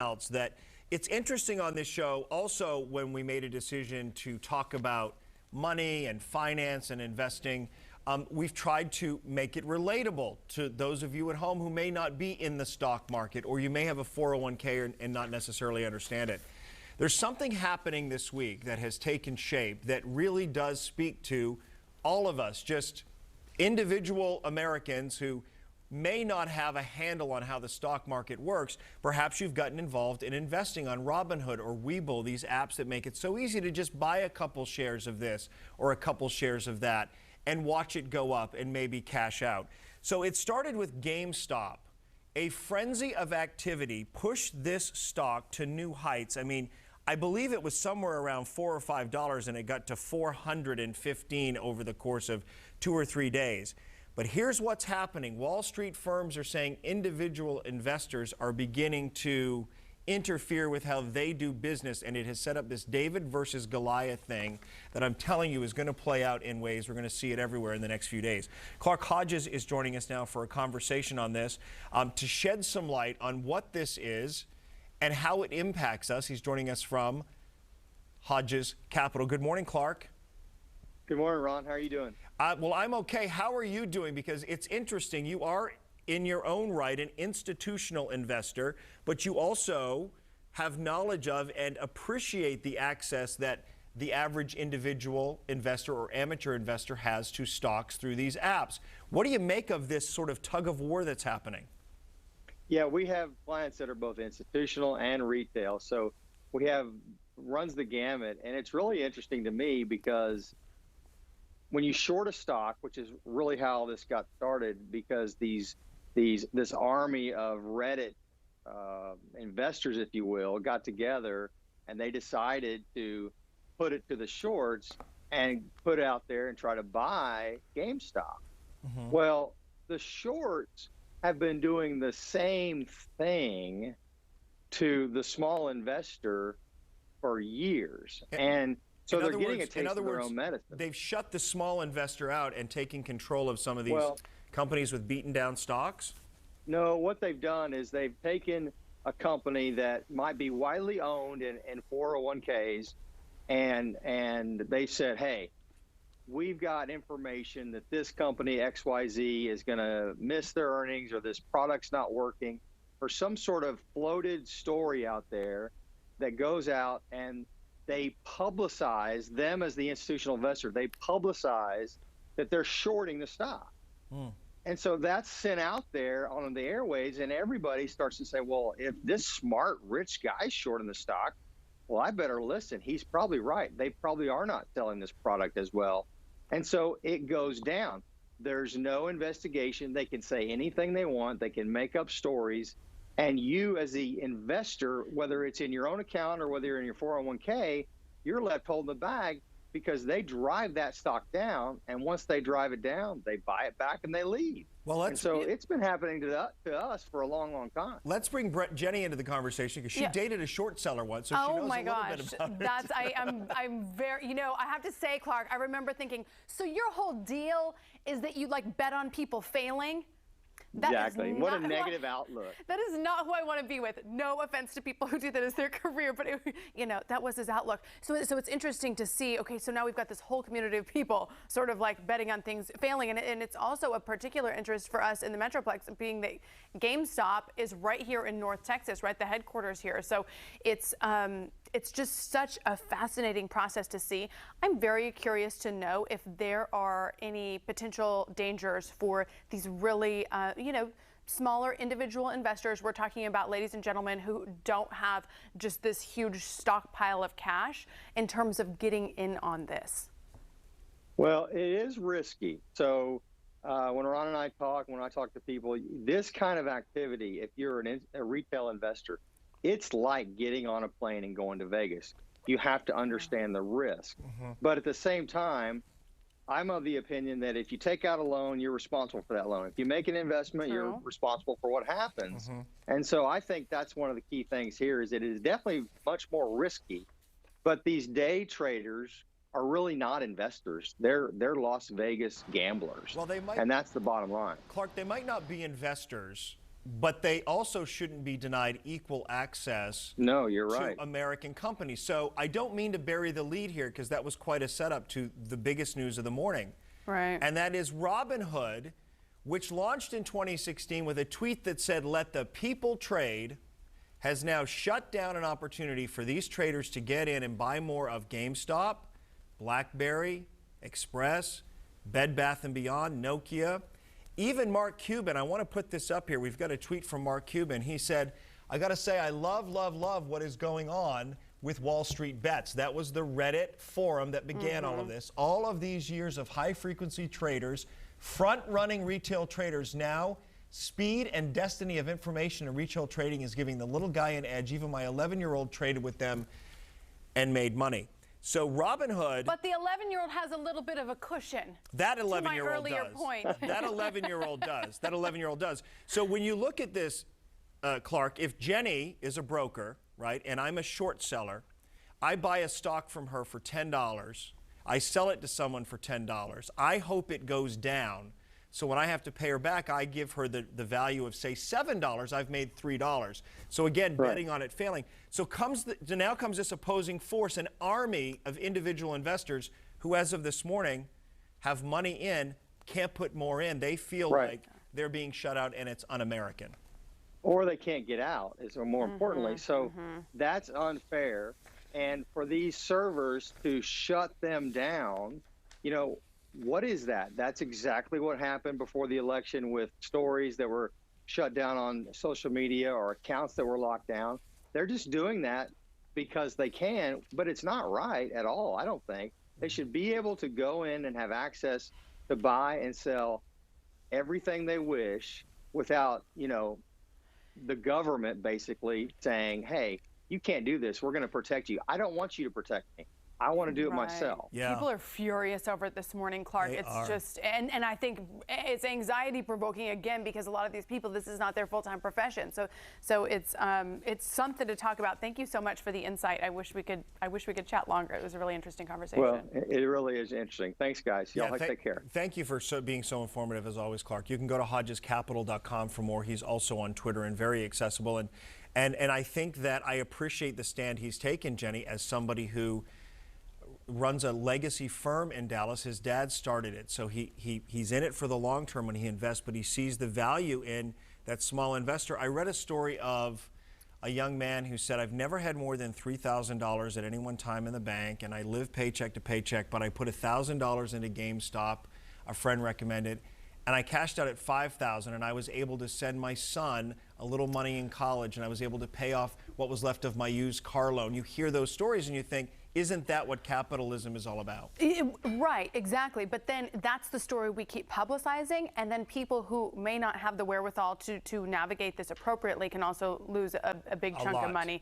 else that it's interesting on this show also when we made a decision to talk about money and finance and investing. We've tried to make it relatable to those of you at home who may not be in the stock market, or you may have a 401k and not necessarily understand it. There's something happening this week that has taken shape that really does speak to all of us, just individual Americans who may not have a handle on how the stock market works. Perhaps you've gotten involved in investing on Robinhood or Webull, these apps that make it so easy to just buy a couple shares of this or a couple shares of that and watch it go up and maybe cash out. So it started with GameStop. A frenzy of activity pushed this stock to new heights. I mean, I believe it was somewhere around $4 or $5 and it got to 415 over the course of 2 or 3 days. But here's what's happening. Wall Street firms are saying individual investors are beginning to interfere with how they do business, and it has set up this David versus Goliath thing that I'm telling you is going to play out in ways we're going to see it everywhere in the next few days. Clark Hodges is joining us now for a conversation on this to shed some light on what this is and how it impacts us. He's joining us from Hodges Capital. Good morning, Clark. Good morning, Ron. How are you doing? Well, I'm okay. How are you doing? Because it's interesting. You are, in your own right, an institutional investor, but you also have knowledge of and appreciate the access that the average individual investor or amateur investor has to stocks through these apps. What do you make of this sort of tug of war that's happening? Yeah, we have clients that are both institutional and retail. So we have runs the gamut, and it's really interesting to me because when you short a stock, which is really how this got started, because this army of Reddit investors, if you will, got together and they decided to put it to the shorts and put it out there and try to buy GameStop. Mm-hmm. Well, the shorts have been doing the same thing to the small investor for years. And so they're getting a taste of their own medicine. They've shut the small investor out and taken control of some of these companies with beaten down stocks? No, what they've done is they've taken a company that might be widely owned in 401ks, and they said, hey, we've got information that this company XYZ is going to miss their earnings, or this product's not working, or some sort of floated story out there that goes out, and they publicize, them as the institutional investor, they publicize that they're shorting the stock. Mm. And so that's sent out there on the airways, and everybody starts to say, well, if this smart, rich guy's shorting the stock, well, I better listen. He's probably right. They probably are not selling this product as well. And so it goes down. There's no investigation. They can say anything they want. They can make up stories. And you as the investor, whether it's in your own account or whether you're in your 401k, you're left holding the bag because they drive that stock down. And once they drive it down, they buy it back and they leave. Well, and so it's been happening to us for a long, long time. Let's bring Jenny into the conversation because she dated a short seller once, so she knows a little bit about it. I'm very, I have to say, Clark, I remember thinking, so your whole deal is that you like bet on people failing? Exactly. What a negative outlook. That is not who I want to be with. No offense to people who do that as their career, but that was his outlook. So it's interesting to see, okay, so now we've got this whole community of people sort of like betting on things failing. And it's also a particular interest for us in the Metroplex, being that GameStop is right here in North Texas, right? The headquarters here. So it's just such a fascinating process to see. I'm very curious to know if there are any potential dangers for these really, smaller individual investors. We're talking about, ladies and gentlemen, who don't have just this huge stockpile of cash in terms of getting in on this. Well, it is risky. So when Ron and I talk, when I talk to people, this kind of activity, if you're a retail investor, it's like getting on a plane and going to Vegas. You have to understand the risk. Mm-hmm. But at the same time, I'm of the opinion that if you take out a loan, you're responsible for that loan. If you make an investment, you're responsible for what happens. Mm-hmm. And so I think that's one of the key things here is it is definitely much more risky. But these day traders are really not investors. They're Las Vegas gamblers. Well, they might, and that's the bottom line. Clark, they might not be investors, but they also shouldn't be denied equal access No, you're right. to American companies. So I don't mean to bury the lead here, because that was quite a setup to the biggest news of the morning. Right. And that is Robinhood, which launched in 2016 with a tweet that said, "Let the people trade," has now shut down an opportunity for these traders to get in and buy more of GameStop, BlackBerry, Express, Bed Bath & Beyond, Nokia. Even Mark Cuban, I want to put this up here. We've got a tweet from Mark Cuban. He said, "I got to say, I love what is going on with Wall Street Bets." That was the Reddit forum that began all of this. All of these years of high-frequency traders, front-running retail traders, now speed and destiny of information in retail trading is giving the little guy an edge. Even my 11-year-old traded with them and made money. So Robinhood. But the 11-year-old has a little bit of a cushion. That To my 11-year-old earlier does. point. That 11-year-old does. That 11-year-old does. So when you look at this, Clark, if Jenny is a broker, right, and I'm a short seller, I buy a stock from her for $10. I sell it to someone for $10. I hope it goes down. So when I have to pay her back, I give her the value of, say, $7. I've made $3. So again, betting on it failing. So now comes this opposing force, an army of individual investors who, as of this morning, have money in, can't put more in. They feel like they're being shut out and it's un-American. Or they can't get out, is more importantly. So that's unfair. And for these servers to shut them down, you know, what is that? That's exactly what happened before the election with stories that were shut down on social media or accounts that were locked down. They're just doing that because they can, but it's not right at all, I don't think. They should be able to go in and have access to buy and sell everything they wish without, you know, the government basically saying, "Hey, you can't do this. We're going to protect you." I don't want you to protect me. I want to do it myself. Yeah. People are furious over it this morning, Clark. They are. Just, and I think it's anxiety provoking again, because a lot of these people, this is not their full-time profession. So it's something to talk about. Thank you so much for the insight. I wish we could chat longer. It was a really interesting conversation. Well, it really is interesting. Thanks, guys. Y'all take care. Thank you for being so informative as always, Clark. You can go to hodgescapital.com for more. He's also on Twitter and very accessible. And I think that I appreciate the stand he's taken, Jenny, as somebody who runs a legacy firm in Dallas. His dad started it, so he's in it for the long term when he invests, but he sees the value in that small investor. I read a story of a young man who said, "I've never had more than $3,000 at any one time in the bank, and I live paycheck to paycheck, but I put $1,000 into GameStop, a friend recommended, and I cashed out at $5,000, and I was able to send my son a little money in college, and I was able to pay off what was left of my used car loan." You hear those stories and you think, isn't that what capitalism is all about? Right, exactly. But then that's the story we keep publicizing, and then people who may not have the wherewithal to navigate this appropriately can also lose a big chunk of money.